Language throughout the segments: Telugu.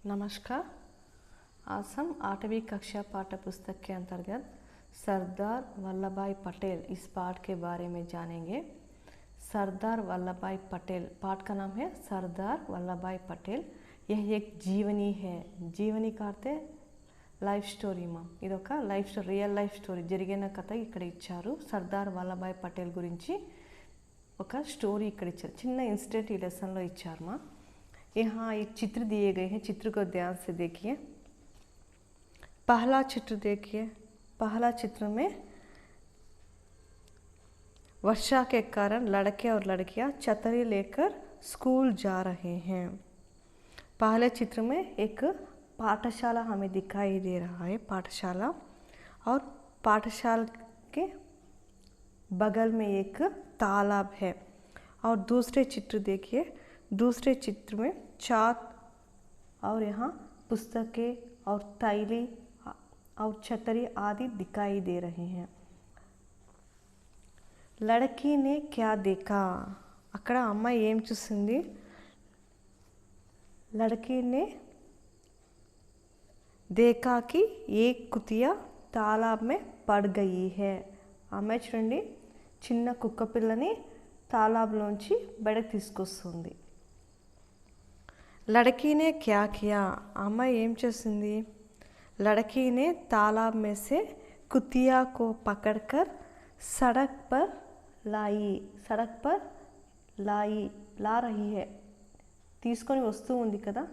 नमस्कार। आज हम 8वीं कक्षा पाठ्य पुस्तक के अंतर्गत सरदार वल्लभ भाई पटेल इस पाठ के बारे में जानेंगे। सरदार वल्लभ भाई पटेल पाठ का नाम है सरदार वल्लभ भाई पटेल। यह एक जीवनी है। जीवनी का अर्थ లైఫ్ స్టోరీ మా ఇదొక life story, real life story, జరిగిన కథ ఇక్కడ ఇచ్చారు। సర్దార్ వల్లభాయ్ పటేల్ గురించి ఒక స్టోరీ ఇక్కడ ఇచ్చారు, చిన్న ఇన్సిడెంట్ ఈ లెసన్లో ఇచ్చారు మా। यहाँ एक चित्र दिए गए हैं, चित्र को ध्यान से देखिए। पहला चित्र देखिए। पहला चित्र में वर्षा के कारण लड़के और लड़कियां छतरी लेकर स्कूल जा रहे हैं। पहले चित्र में एक पाठशाला हमें दिखाई दे रहा है, पाठशाला, और पाठशाला के बगल में एक तालाब है। और दूसरे चित्र देखिए। दूसरे चित्र में चाट और यहाँ पुस्तकें और थैली और छतरी आदि दिखाई दे रहे हैं। लड़की ने क्या देखा? अక్కడ అమ్మాయి ఏం చూసింది? लड़की ने देखा कि एक कुतिया तालाब में पड़ गई है। అమ్మాయి చూడండి, చిన్న కుక్క పిల్లని తాలాబ్లోంచి బయటకు తీసుకొస్తుంది। लड़की ने क्या किया? अम्माई ఏం చేసింది? लड़की ने तालाब में से कुतिया को पकड़कर सड़क पर ला रही है। తీసుకొని వస్తూ ఉంది కదా।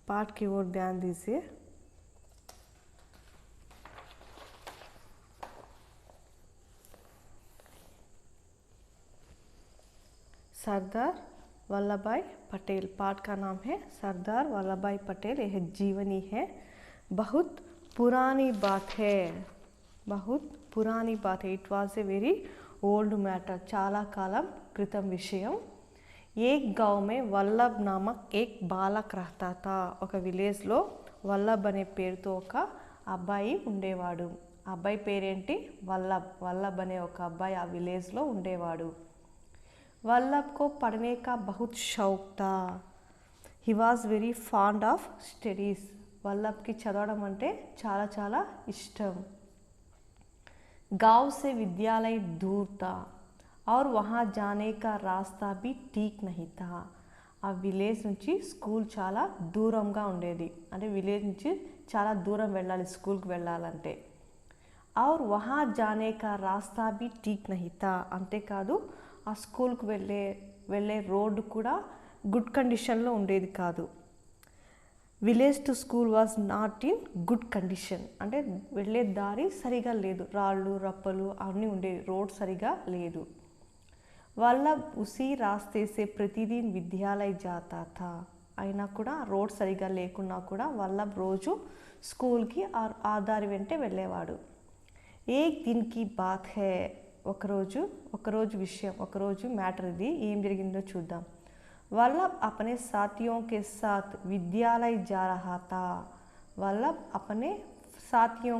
पाठ की ओर ध्यान दीजिए। सरदार वल्लभ भाई पटेल, पाठ का नाम है सरदार वल्लभ भाई पटेल। यह जीवनी है। बहुत पुरानी बात है, बहुत पुरानी बात है। It was a very old matter, చాలా కాలం క్రితం విషయం। एक गांव में वल्लभ नामक एक बालक रहता था। ఒక విలేజ్లో వల్లభ్ అనే పేరుతో ఒక అబ్బాయి ఉండేవాడు। అబ్బాయి పేరేంటి? వల్లభ్। వల్లభ్ అనే ఒక అబ్బాయి ఆ విలేజ్లో ఉండేవాడు। वल्लभ को पढ़ने का बहुत शौक था। He was very fond of studies. Vallabh की చదవడం అంటే చాలా చాలా ఇష్టం। गांव से विद्यालय दूर था और वहाँ जाने का रास्ता भी ठीक नहीं था। ఆ విలేజ్ నుంచి స్కూల్ చాలా దూరంగా ఉండేది, అంటే విలేజ్ నుంచి చాలా దూరం వెళ్ళాలి స్కూల్కి వెళ్ళాలంటే। और वहाँ जाने का रास्ता भी ठीक नहीं था, అంతేకాదు ఆ స్కూల్కి వెళ్ళే రోడ్డు కూడా గుడ్ కండిషన్లో ఉండేది కాదు। Village to school was not in good condition, అంటే వెళ్ళే దారి సరిగా లేదు, రాళ్ళు రప్పలు అన్నీ ఉండేవి, రోడ్ సరిగా లేదు। వల్లభ్ ఉసి రాస్తే సే ప్రతిదిన్ విద్యాలయ జాతా థా। అయినా కూడా రోడ్ సరిగా లేకున్నా కూడా వల్లభ్ రోజు స్కూల్కి ఆ దారి వెంటే వెళ్ళేవాడు। ఏక్ దిన్ కి బాత్ హై, ఒకరోజు విషయం, ఒకరోజు మ్యాటర్ ఇది। ఏం జరిగిందో చూద్దాం। वल्लभ अपने साथियों के साथ विद्यालय जा रहा था। वल्लभ अपने साथियों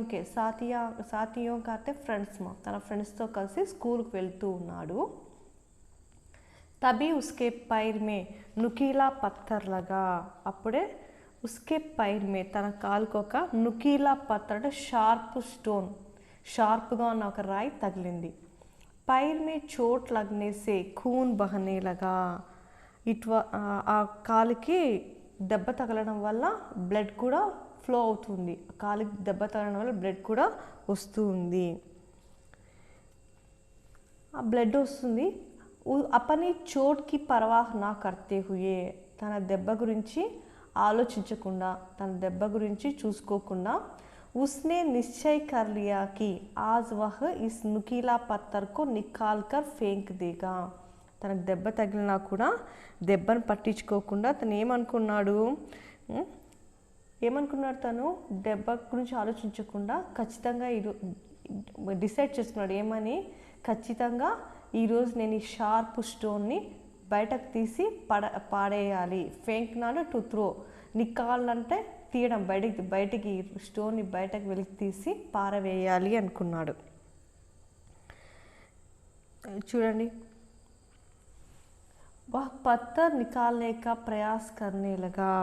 का అంటే ఫ్రెండ్స్ మా, తన ఫ్రెండ్స్తో కలిసి స్కూల్కి వెళ్తూ ఉన్నాడు। तभी उसके पैर में नुकीला पत्थर लगा। అప్పుడే उसके पैर में తన కాలుకు ఒక నుకీలా పత్తర్ అంటే షార్ప్ స్టోన్, షార్ప్గా ఉన్న ఒక రాయి తగిలింది। पैर में चोट लगने से खून बहने लगा। ఆ కాలుకి దెబ్బ తగలడం వల్ల బ్లడ్ కూడా ఫ్లో అవుతుంది, కాలుకి దెబ్బ తగలడం వల్ల బ్లడ్ కూడా వస్తూ ఉంది, ఆ బ్లడ్ వస్తుంది। అపని చోట్కి పరవాహ్ నా కర్తే హుయే, తన దెబ్బ గురించి ఆలోచించకుండా, తన దెబ్బ గురించి చూసుకోకుండా उसने निश्चय कर लिया कि आज वह इस नुकीला पत्थर को निकाल कर फेंक देगा। తనకు దెబ్బ తగిలినా కూడా దెబ్బను పట్టించుకోకుండా తను ఏమనుకున్నాడు, తను దెబ్బ గురించి ఆలోచించకుండా ఖచ్చితంగా డిసైడ్ చేసుకున్నాడు ఏమని, ఖచ్చితంగా ఈరోజు నేను ఈ షార్ప్ స్టోన్ని బయటకు తీసి పాడేయాలి। ఫేంక్నాడు టు త్రో, నికాలంటే తీయడం, బయటికి స్టోన్ని బయటకు వెలికి తీసి పారవేయాలి అనుకున్నాడు। చూడండి, वह पत्थर निकालने का प्रयास करने लगा.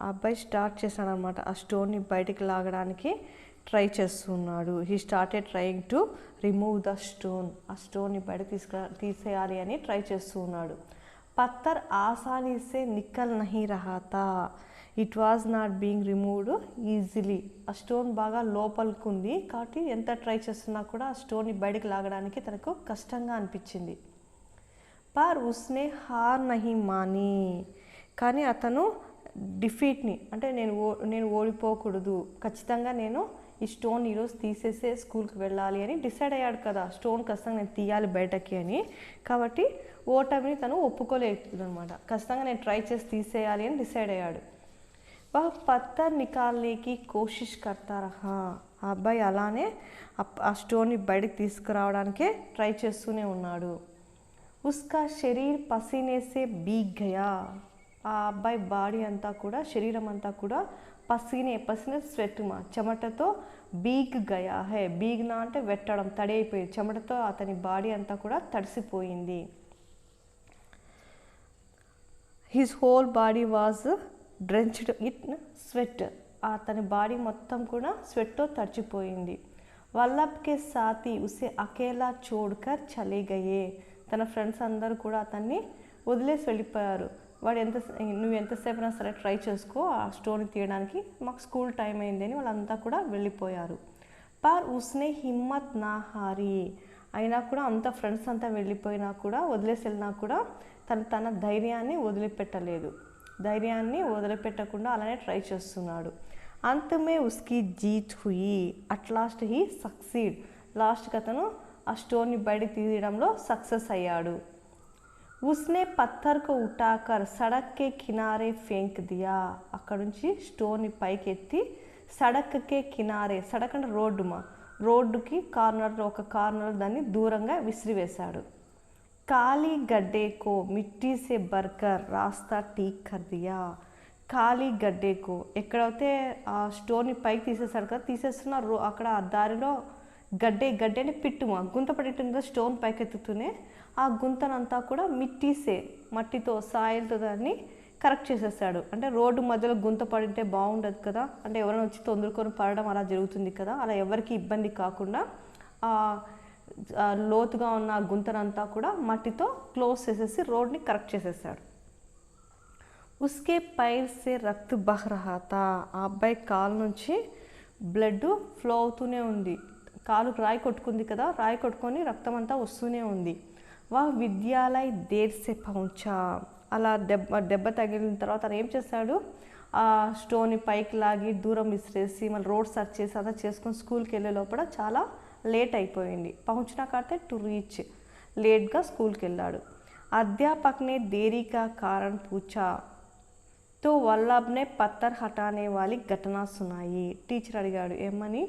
ఆ అబ్బాయి స్టార్ట్ చేశాడనమాట ఆ స్టోన్ని బయటికి లాగడానికి ట్రై చేస్తున్నాడు. He started trying to remove the stone. ఆ స్టోన్ని బయట తీసేయాలి అని ట్రై చేస్తూ ఉన్నాడు. పత్తర్ ఆసానీ సే నికల్ నహీ రహా థా. It was not being removed easily. ఆ స్టోన్ బాగా లోపలికి ఉంది కాబట్టి ఎంత ట్రై చేస్తున్నా కూడా ఆ స్టోన్ని బయటికి లాగడానికి తనకు కష్టంగా అనిపించింది. పర్ ఉస్నే హార్ నహీ మానీ. కానీ అతను డిఫీట్ని అంటే నేను ఓడిపోకూడదు, ఖచ్చితంగా నేను ఈ స్టోన్ ఈరోజు తీసేసే స్కూల్కి వెళ్ళాలి అని డిసైడ్ అయ్యాడు కదా. స్టోన్ ఖచ్చితంగా నేను తీయాలి బయటకి అని. కాబట్టి ఓటమిని తను ఒప్పుకోలేదు అనమాట. ఖచ్చితంగా నేను ట్రై చేసి తీసేయాలి అని డిసైడ్ అయ్యాడు. వహ్ పత్తర్ నికాల్నేకి కోషిష్ కర్తా రహా. ఆ అబ్బాయి అలానే ఆ స్టోన్ని బయటకు తీసుకురావడానికే ట్రై చేస్తూనే ఉన్నాడు. ఉస్కా శరీర్ పసీనేసే భీగ్ గయా. ఆ అబ్బాయి బాడీ అంతా కూడా శరీరం అంతా కూడా పసీనే స్వెట్ చెమటతో భీగ్ గయా హే. భీగ్నా అంటే వెట్టడం, తడి అయిపోయింది. చెమటతో అతని బాడీ అంతా కూడా తడిసిపోయింది. His whole body was drenched in sweat. అతని బాడీ మొత్తం కూడా స్వెట్తో తడిచిపోయింది. వల్లభ్ కే సాథీ ఉసే అకేలా చోడ్కర్ చలే గయే. తన ఫ్రెండ్స్ అందరూ కూడా అతన్ని వదిలేసి వెళ్ళిపోయారు. నువ్వు ఎంతసేపు సరే ట్రై చేసుకో ఆ స్టోన్ తీయడానికి, మాకు స్కూల్ టైం అయింది అని వాళ్ళంతా కూడా వెళ్ళిపోయారు. పర్ ఉస్నే హిమ్మత్ నా హారి. అయినా కూడా అంత ఫ్రెండ్స్ అంతా వెళ్ళిపోయినా కూడా వదిలేసి వెళ్ళినా కూడా తన ధైర్యాన్ని వదిలిపెట్టలేదు. ధైర్యాన్ని వదిలిపెట్టకుండా అలానే ట్రై చేస్తున్నాడు. అంతమే ఉస్కి జీత్ హుయి. At last he succeed. లాస్ట్కి అతను ఆ స్టోన్ని బయటకు తీయడంలో సక్సెస్ అయ్యాడు. ఉస్నే పత్తర్ కో ఉఠాకర్ సడక్ కే కినారే ఫేంక్ దియా. అక్కడ నుంచి స్టోన్ని పైకి ఎత్తి సడక్ కే కినారే, సడక్ అంటే రోడ్డుకి ఒక కార్నర్ దాన్ని దూరంగా విసిరివేశాడు. ఖాళీ గడ్డేకో మిట్టీ సే బర్కర్ రాస్తా ఠీక్ కర్ దియా. ఖాళీ గడ్డేకో, ఎక్కడైతే ఆ స్టోన్ని పైకి తీసేశాడు కదా, తీసేస్తున్న అక్కడ ఆ దారిలో గడ్డని గుంత పడేటుందో స్టోన్ పైకి ఎత్తుతూనే ఆ గుంతనంతా కూడా మట్టితో సాయిల్తో దాన్ని కరెక్ట్ చేసేసాడు. అంటే రోడ్డు మధ్యలో గుంత పడింటే బాగుండదు కదా, అంటే ఎవరైనా వచ్చి తొందరకొని పడడం అలా జరుగుతుంది కదా, అలా ఎవరికి ఇబ్బంది కాకుండా లోతుగా ఉన్న గుంతనంతా కూడా మట్టితో క్లోజ్ చేసేసి రోడ్ని కరెక్ట్ చేసేసాడు. ఉస్కే పైర్ సే రక్త్ బహ్ రహా థా. ఆ అబ్బాయి కాలు నుంచి బ్లడ్ ఫ్లో అవుతూనే ఉంది. కాలుకు రాయి కొట్టుకుంది కదా, రాయి కొట్టుకొని రక్తం అంతా వస్తూనే ఉంది. వా విద్యాలయ్ దేర్ సే పహుంచా. అలా దెబ్బ తగిలిన తర్వాత తను ఏం చేశాడు, ఆ స్టోన్ని పైకి లాగి దూరం విసిరేసి మళ్ళీ రోడ్ సర్చ్ చేసి అలా చేసుకొని స్కూల్కి వెళ్ళే లోపల చాలా లేట్ అయిపోయింది. పహుంచనా కాతే టు రీచ్, లేట్గా స్కూల్కి వెళ్ళాడు. అధ్యాపక్నే దేరీ కా కారణ్ పూచా తో వల్లభ్నే పత్తర్ హటానే వాలి ఘటనా సునాయి. టీచర్ అడిగాడు, ఏమని,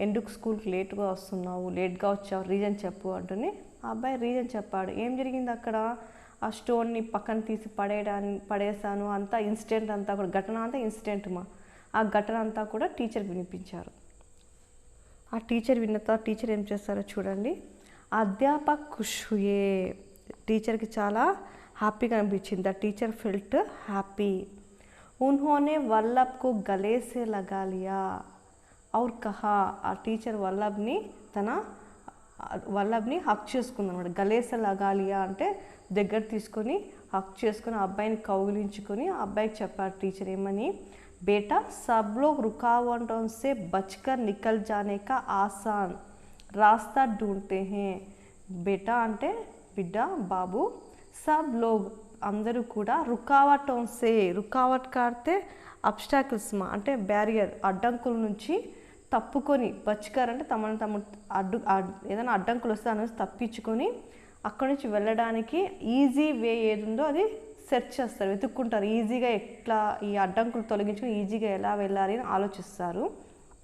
ఎందుకు స్కూల్కి లేట్గా వచ్చావు, రీజన్ చెప్పు అంటూనే ఆ అబ్బాయి రీజన్ చెప్పాడు. ఏం జరిగింది అక్కడ, ఆ స్టోన్ని పక్కన తీసి పడేశాను అంతా ఇన్సిడెంట్ అంతా కూడా, ఘటన అంతా ఇన్సిడెంట్ ఆ ఘటన అంతా కూడా టీచర్ వినిపించారు. ఆ టీచర్ విన్న తర్వాత టీచర్ ఏం చేస్తారో చూడండి. అధ్యాపక్ ఖుష్ హుయే. టీచర్కి చాలా హ్యాపీగా అనిపించింది. The teacher felt happy. ఉన్హోనే వల్లభ్ को गले से लगा लिया और कहा. ఆ టీచర్ వల్లభ్ని హక్ చేసుకుంది అనమాట. గలేసే లగాలియా అంటే దగ్గర తీసుకొని హక్ చేసుకొని ఆ అబ్బాయిని కౌగిలించుకొని ఆ అబ్బాయికి చెప్పారు టీచర్ ఏమని, బేటా సబ్ లోగ్ रुकावटों से बचकर निकल जाने का आसान रास्ता ढूंढते हैं. బేటా అంటే బిడ్డ, బాబు, సబ్ లోగ్ అందరూ కూడా రుకావట్ కాడితే అబ్స్టాకిల్స్ అంటే బ్యారియర్ అడ్డంకుల నుంచి తప్పుకొని, బచ్కర్ అంటే తమను ఏదైనా అడ్డంకులు వస్తే దాని నుంచి తప్పించుకొని అక్కడి నుంచి వెళ్ళడానికి ఈజీ వే ఏది ఉందో అది సెర్చ్ చేస్తారు, వెతుక్కుంటారు. ఈజీగా ఎట్లా ఈ అడ్డంకులు తొలగించుకొని ఈజీగా ఎలా వెళ్ళాలి అని ఆలోచిస్తారు.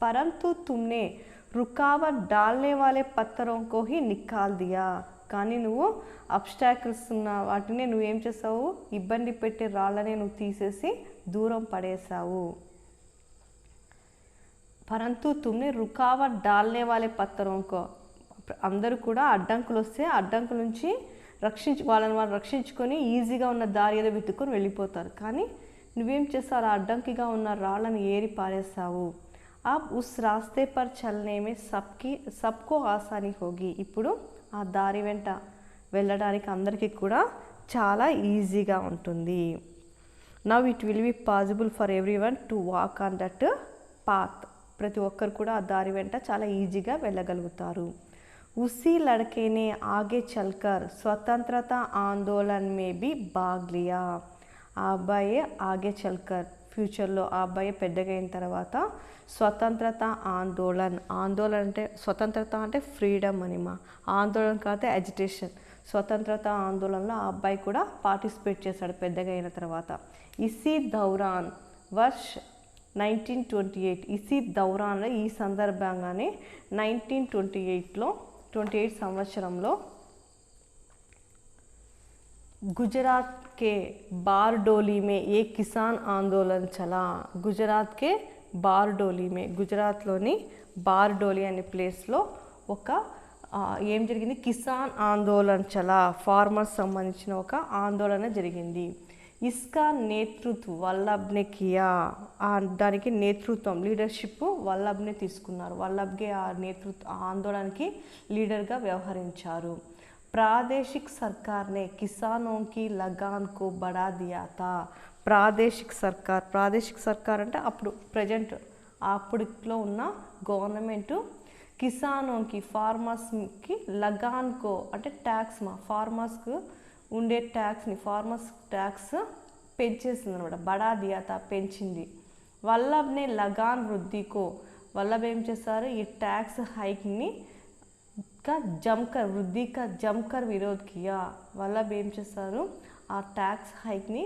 పరంతు తుమ్నే రుకావట్ డాల్నే వాలే పత్తరోం కో హీ నికాల్ దియా. కానీ నువ్వు అబ్స్టాకిల్స్ ఉన్న వాటిని నువ్వేం చేసావు, ఇబ్బంది పెట్టే రాళ్ళనే నువ్వు తీసేసి దూరం పడేసావు. పరంతు తుమ్నే రుకావట్ డాల్నే వాలే పత్తరోం కో, అందరూ కూడా అడ్డంకులు వస్తే అడ్డంకుల నుంచి వాళ్ళని వాళ్ళు రక్షించుకొని ఈజీగా ఉన్న దారి ఏదో వెతుక్కొని వెళ్ళిపోతారు. కానీ నువ్వేం చేస్తావు, ఆ అడ్డంకిగా ఉన్న రాళ్ళని ఏరి పారేస్తావు. अब उस रास्ते पर चलने में सबको आसानी होगी. ఇప్పుడు ఆ దారి వెంట వెళ్ళడానికి అందరికీ కూడా చాలా ఈజీగా ఉంటుంది. Now it will be possible for everyone to walk on that path. ప్రతి ఒక్కరు కూడా ఆ దారి వెంట చాలా ఈజీగా వెళ్ళగలుగుతారు. उसी लड़के ने आगे चलकर स्वतंत्रता आंदोलन में भी भाग लिया. ఆ అబ్బాయి ఆగే చల్కర్ ఫ్యూచర్లో ఆ అబ్బాయి పెద్దగా అయిన తర్వాత స్వతంత్రత ఆందోళన అంటే స్వతంత్రత అంటే ఫ్రీడమ్ అని, ఆందోళన కాకపోతే అజిటేషన్. స్వతంత్రత ఆందోళనలో ఆ అబ్బాయి కూడా పార్టిసిపేట్ చేశాడు పెద్దగా అయిన తర్వాత. ఇసీ దౌరాన్ వర్ష్ 1928. ఇసీ దౌరాన్లో ఈ సందర్భంగానే 1928 సంవత్సరంలో गुजरात के बारडोली में एक किसान आंदोलन चला. गुजरात के बारडोली में, గుజరాత్లోని బార్డోలి అనే ప్లేస్లో ఒక ఏం జరిగింది, కిసాన్ ఆందోళన చలా, ఫార్మర్స్ సంబంధించిన ఒక ఆందోళన జరిగింది. ఇస్కా నేతృత్వ వల్లభ్నే కియా. దానికి నేతృత్వం లీడర్షిప్ వల్లభ్నే తీసుకున్నారు. వల్లభ్గే ఆ ఆందోళనకి లీడర్గా వ్యవహరించారు. प्रादेशिक सरकार ने किसानों की लगान को बढ़ा दिया था. ప్రాదేశిక్ సర్కార్ అంటే అప్పుడు ప్రజెంట్ అప్పటిలో ఉన్న గవర్నమెంటు కిసానోకి ఫార్మర్స్కి లగాన్కో అంటే ట్యాక్స్ ఫార్మర్స్కు ఉండే ట్యాక్స్ని ఫార్మర్స్ ట్యాక్స్ పెంచేసింది అనమాట. బడా దియాతా పెంచింది. వల్లభ్నే లగాన్ వృద్ధికో, వల్లభ్ ఏం చేశారు, ఈ ట్యాక్స్ హైక్ని వృద్ధి కా జమ్కర్ విరోధ్ కియా. వల్లభ్ ఏం చేస్తారు, ఆ ట్యాక్స్ హైక్ని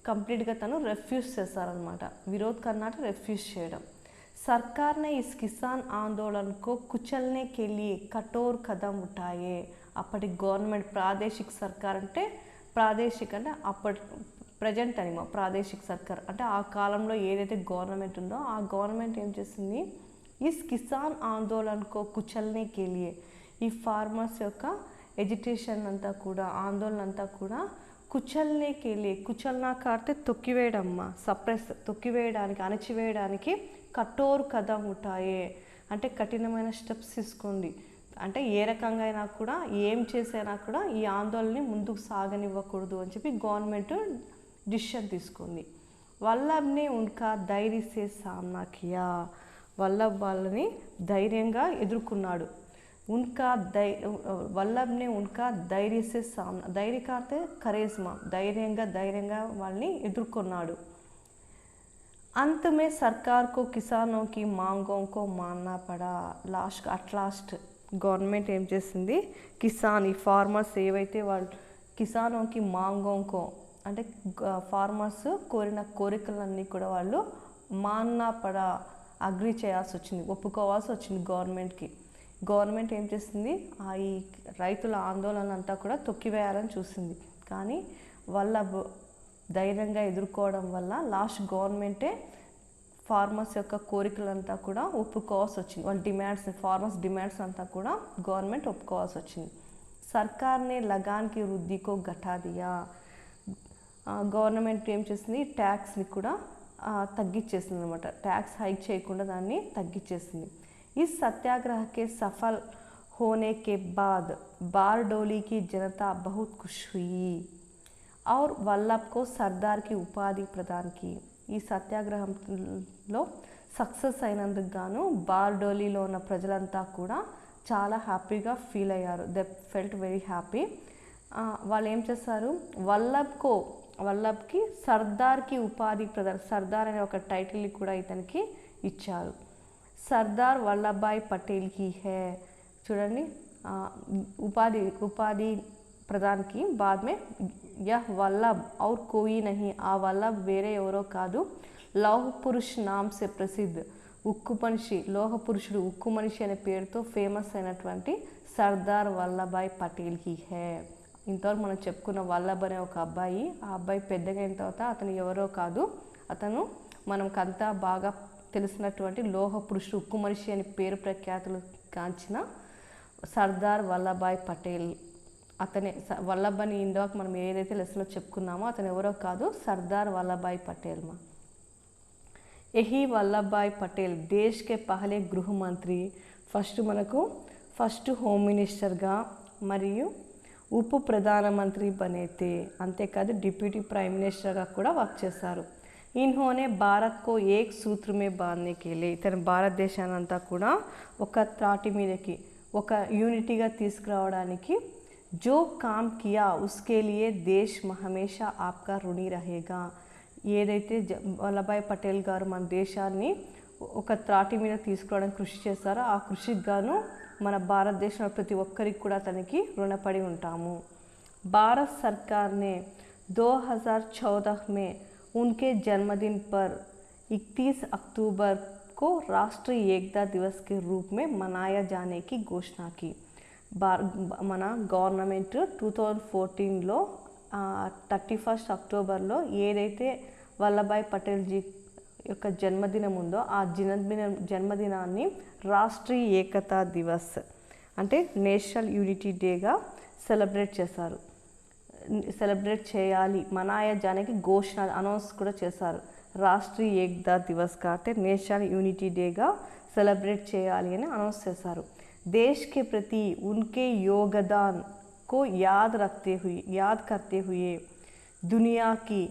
కంప్లీట్గా తను రెఫ్యూజ్ చేస్తారనమాట. విరోధ్ కన్నా రెఫ్యూజ్ చేయడం. सरकार ने इस किसान आंदोलन को कुचलने के लिए कठोर कदम उठाए. అప్పటి గవర్నమెంట్ ప్రాదేశిక్ సర్కార్ అంటే అప్పటి ప్రజెంట్ అని ప్రాదేశిక్ సర్కార్ అంటే ఆ కాలంలో ఏదైతే గవర్నమెంట్ ఉందో ఆ గవర్నమెంట్ ఏం చేసింది, ఇస్ కిసాన్ ఆందోళనకో కుచల్నే కే లియే, ఈ ఫార్మర్స్ యొక్క ఎజిటేషన్ అంతా కూడా ఆందోళన అంతా కూడా కుచల్నే కే లియే, కుచల్నా కాడితే తొక్కివేయడమ్మ, సప్రెస్ తొక్కివేయడానికి అణచివేయడానికి కఠోర్ కదం ఉఠాయే అంటే కఠినమైన స్టెప్స్ తీసుకోండి. అంటే ఏ రకంగా అయినా కూడా ఏం చేసైనా కూడా ఈ ఆందోళనని ముందుకు సాగనివ్వకూడదు అని చెప్పి గవర్నమెంట్ డిసిషన్ తీసుకుంది. వల్లభ్నే ఉన్కా ధైర్య సే సామ్నా కియా, వల్లభ్ వాళ్ళని ధైర్యంగా ఎదుర్కొన్నాడు. వల్లభ్నే ఉన్కా ధైర్య సే సామ్నా, ధైర్యకార్తే కరేజ్మా, ధైర్యంగా వాళ్ళని ఎదుర్కొన్నాడు. अंत में सरकार को किसानों की मांगों को मानना पड़ा. लास्ट గవర్నమెంట్ ఏం చేసింది, కిసాన్ ఈ ఫార్మర్స్ ఏవైతే వాళ్ళు కిసానోకి మాంగోంకో అంటే ఫార్మర్స్ కోరిన కోరికలన్నీ కూడా వాళ్ళు మాన్నా పడ అగ్రి చేయాల్సి వచ్చింది, ఒప్పుకోవాల్సి వచ్చింది గవర్నమెంట్కి. గవర్నమెంట్ ఏం చేసింది, ఈ రైతుల ఆందోళన అంతా కూడా తొక్కివేయాలని చూసింది. కానీ వాళ్ళ ధైర్యంగా ఎదుర్కోవడం వల్ల లాస్ట్ గవర్నమెంటే ఫార్మర్స్ యొక్క కోరికలంతా కూడా ఒప్పుకోవాల్సి వచ్చింది. వాళ్ళ డిమాండ్స్, ఫార్మర్స్ డిమాండ్స్ అంతా కూడా గవర్నమెంట్ ఒప్పుకోవాల్సి వచ్చింది. సర్కార్నే లగాన్కి వృద్ధికో ఘటా దియా, గవర్నమెంట్ ఏం చేసింది, ట్యాక్స్ని కూడా తగ్గించేసింది అనమాట. ట్యాక్స్ హైక్ చేయకుండా దాన్ని తగ్గించేసింది. ఈ సత్యాగ్రహకే సఫల్ హోనే కే బాద్ బార్డోలీకి జనతా బహుత్ ఖుష్ హుయి और वल्लभ को सरदार की उपाधि प्रदान की. ఈ సత్యాగ్రహంలో సక్సెస్ అయినందుకు గాను బార్డోలీలో ఉన్న ప్రజలంతా కూడా చాలా హ్యాపీగా ఫీల్ అయ్యారు. They felt very happy. వాళ్ళు ఏం చేస్తారు, వల్లభ్కి సర్దార్కి ఉపాధి ప్రదాన్, సర్దార్ అనే ఒక టైటిల్ని కూడా ఇతనికి ఇచ్చారు. సర్దార్ వల్లభాయ్ పటేల్కి హే, చూడండి ఉపాధి प्रधान की बाद में यह वल्लभ और कोई नहीं, आ वल्लभ వేరే ఎవరో కాదు, లౌహ పురుష్ నామ్ సే ప్రసిద్ధ్, ఉక్కు మనిషి, లోహ పురుషుడు ఉక్కు మనిషి అనే పేరుతో ఫేమస్ అయినటువంటి సర్దార్ వల్లభాయ్ పటేల్ కి హే. ఇంతవరకు మనం చెప్పుకున్న వల్లభ్ అనే ఒక అబ్బాయి, ఆ అబ్బాయి పెద్దగా అయిన తర్వాత అతను ఎవరో కాదు, అతను మనకంతా బాగా తెలిసినటువంటి లోహ పురుషుడు ఉక్కు మనిషి అని పేరు ప్రఖ్యాతులు కాంచిన సర్దార్ వల్లభాయ్ పటేల్ అతనే వల్లభాని ఇందాక మనం ఏదైతే లెసన్లో చెప్పుకున్నామో అతను ఎవరో కాదు, సర్దార్ వల్లభాయ్ పటేల్ మా. यही वल्लभ भाई पटेल देश के पहले गृह मंत्री फस्ट होम मिनिस्टर गा मरियु उप प्रधानमंत्री बने थे, अंतेकादु डिप्यूटी प्राइम मिनिस्टर गा कूडा वर्क चेशारु. इन्होंने भारत को एक सूत्र में बांधने के लिए इतन भारत देशान्నంతా కూడా ఒక త్రాటి మీదకి ఒక యూనిటీగా తీసుకురావడానికి जो काम किया उसके लिए देश हमेशा आपका ऋणी रहेगा. ఏదైతే వల్లభాయ్ పటేల్ గారు మన దేశాన్ని ఒక త్రాటి మీద తీసుకురావడానికి కృషి చేశారో ఆ కృషికి గాను మన భారతదేశంలో ప్రతి ఒక్కరికి కూడా అతనికి రుణపడి ఉంటాము. భారत सरकार ने 2014 में उनके जन्मदिन पर 31 अक्टूबर को राष्ट्रीय एकता दिवस के रूप में मनाया जाने की घोषणा की. మన గవర్నమెంట్ 2014లో 31 అక్టోబర్లో ఏదైతే వల్లభాయ్ పటేల్ జీ యొక్క జన్మదినం ఉందో ఆ జన్మదినాన్ని రాష్ట్రీయ ఏకతా దివస్ అంటే నేషనల్ యూనిటీ డేగా సెలబ్రేట్ చేయాలి. మనాయా జానేకి ఘోషణ అనౌన్స్ కూడా చేశారు. రాష్ట్రీయ ఏకతా దివస్ కా అంటే నేషనల్ యూనిటీ డేగా సెలబ్రేట్ చేయాలి అని అనౌన్స్ చేశారు. देश के प्रति उनके योगदान को याद करते हुए दुनिया की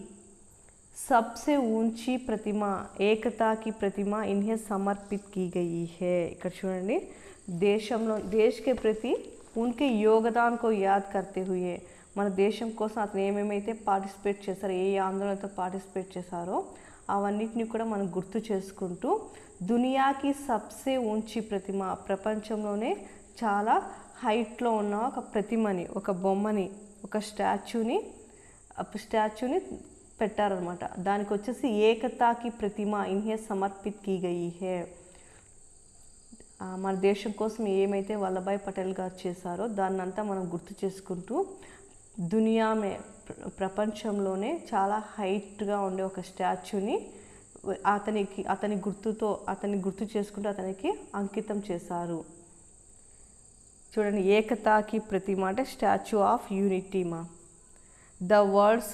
सबसे ऊंची प्रतिमा एकता की प्रतिमा इन्हें समर्पित की गई है. ఇక్కడ చూడండి, देश के प्रति उनके योगदान को याद करते हुए మన దేశం కోసం అతను ఏమేమైతే పార్టిసిపేట్ చేశారో, ఏ ఆందోళనతో పార్టిసిపేట్ చేశారో అవన్నిటిని కూడా మనం గుర్తు చేసుకుంటూ దునియాకి సబ్సే ఊంచి ప్రతిమ ప్రపంచంలోనే చాలా హైట్లో ఉన్న ఒక ప్రతిమని, ఒక బొమ్మని, ఒక స్టాచ్యూని పెట్టారనమాట. దానికి వచ్చేసి ఏకతాకి ప్రతిమ ఇన్హే సమర్పిత్ కీ గయి హే. మన దేశం కోసం ఏమైతే వల్లభాయ్ పటేల్ గారు చేశారో దాన్నంతా మనం గుర్తు చేసుకుంటూ దునియామే ప్రపంచంలోనే చాలా హైట్గా ఉండే ఒక స్టాచ్యూని అతని గుర్తు చేసుకుంటూ అతనికి అంకితం చేశారు. చూడండి, ఏకతాకి ప్రతిమ అంటే స్టాచ్యూ ఆఫ్ యూనిటీ మా. The world's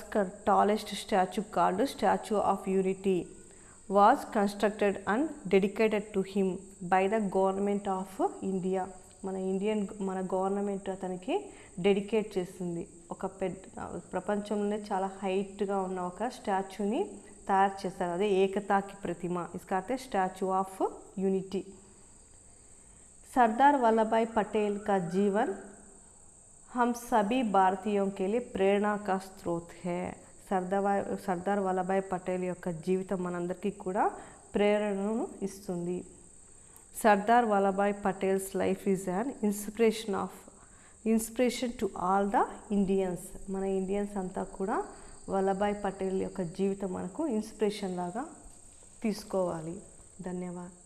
tallest statue called statue of unity was constructed and dedicated to him by the government of India. మన గవర్నమెంట్ అతనికి డెడికేట్ చేసింది. ఒక ప్రపంచంలోనే చాలా హైట్గా ఉన్న ఒక స్టాచ్యూని तैयार చేశారు. అదే ఏకతా की प्रतिमा, इसका अर्थ है statue of unity. Sardar Vallabh भाई पटेल का जीवन हम सभी भारतीयों के लिए प्रेरणा का स्रोत है. సర్దార్ వల్లభాయ్ పటేల్ యొక్క జీవితం మనందరికీ కూడా ప్రేరణను ఇస్తుంది. Sardar Vallabhbhai Patels life is an inspiration to all the Indians. మన ఇండియన్స్ అంతా కూడా వల్లభాయ్ పటేల్ యొక్క జీవితం మనకు ఇన్స్పిరేషన్ లాగా తీసుకోవాలి. ధన్యవాదాలు.